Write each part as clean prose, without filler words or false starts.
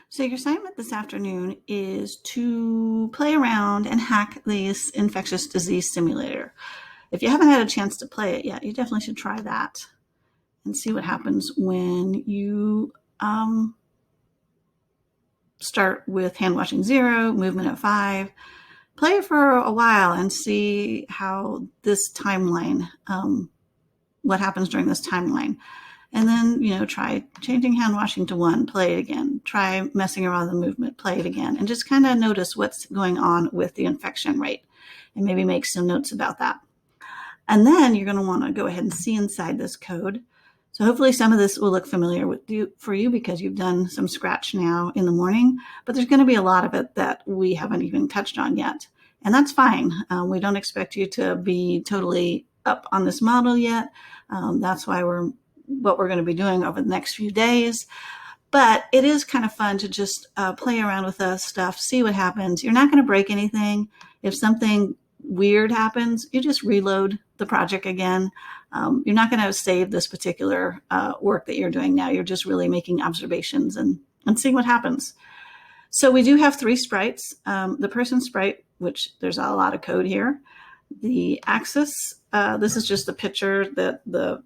So your assignment this afternoon is to play around and hack this infectious disease simulator. If you haven't had a chance to play it yet, you definitely should try that and see what happens when you start with hand washing 0, movement at 5. Play it for a while and see how this timeline, what happens during this timeline. And then, try changing hand washing to 1, play it again. Try messing around with the movement, play it again. And just kind of notice what's going on with the infection rate and maybe make some notes about that. And then you're going to want to go ahead and see inside this code. So hopefully some of this will look familiar for you because you've done some Scratch now in the morning, but there's going to be a lot of it that we haven't even touched on yet. And that's fine. We don't expect you to be totally up on this model yet. That's why what we're going to be doing over the next few days. But it is kind of fun to just play around with the stuff, see what happens. You're not going to break anything. If something weird happens, you just reload the project again. You're not going to save this particular work that you're doing now. You're just really making observations and seeing what happens. So we do have 3 sprites. The person sprite, which there's a lot of code here. The axis, this is just a picture that the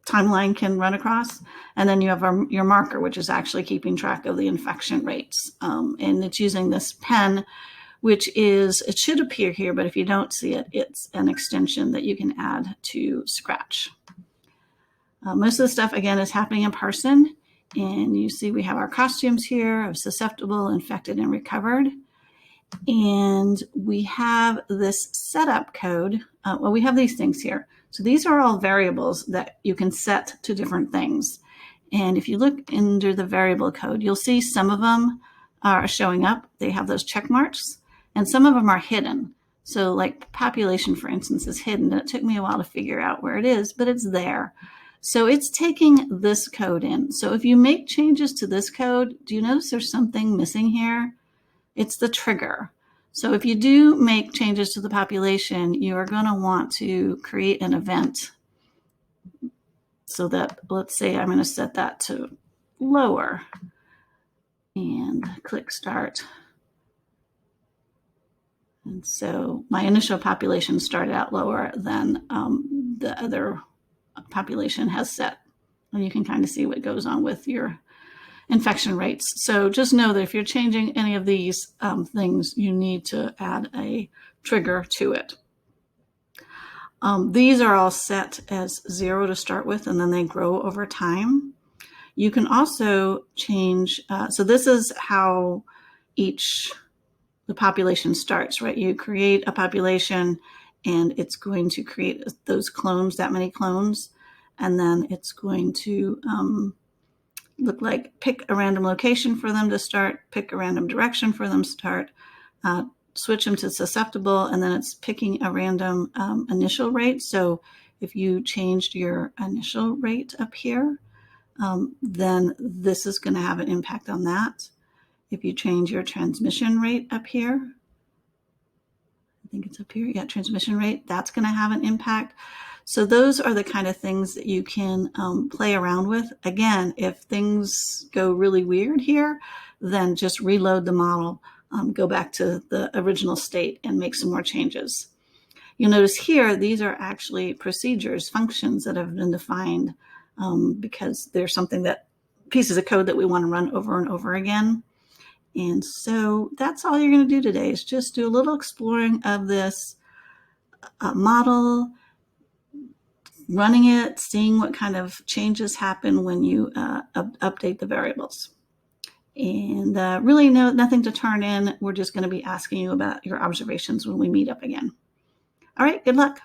timeline can run across. And then you have your marker, which is actually keeping track of the infection rates. And it's using this pen, which it should appear here, but if you don't see it, it's an extension that you can add to Scratch. Most of the stuff, again, is happening in person. And you see we have our costumes here of susceptible, infected, and recovered. And we have this setup code. We have these things here. So these are all variables that you can set to different things. And if you look under the variable code, you'll see some of them are showing up. They have those check marks, and some of them are hidden. So like population, for instance, is hidden. And it took me a while to figure out where it is, but it's there. So it's taking this code in. So if you make changes to this code, do you notice there's something missing here? It's the trigger. So if you do make changes to the population, you are going to want to create an event so that, let's say I'm going to set that to lower and click start. And so my initial population started out lower than the other population has set. And you can kind of see what goes on with your infection rates. So just know that if you're changing any of these things, you need to add a trigger to it. These are all set as 0 to start with, and then they grow over time. You can also change, so this is how the population starts, right? You create a population and it's going to create those clones, that many clones, and then it's going to look like pick a random location for them to start, pick a random direction for them to start, switch them to susceptible, and then it's picking a random initial rate. So if you changed your initial rate up here, then this is going to have an impact on that. If you change your transmission rate up here, I think it's up here, yeah, transmission rate, that's going to have an impact. So those are the kind of things that you can play around with. Again, if things go really weird here, then just reload the model, go back to the original state and make some more changes. You'll notice here, these are actually procedures, functions that have been defined because there's pieces of code that we want to run over and over again. And so that's all you're going to do today is just do a little exploring of this model, running it, seeing what kind of changes happen when you update the variables. And really nothing to turn in. We're just going to be asking you about your observations when we meet up again. All right, good luck.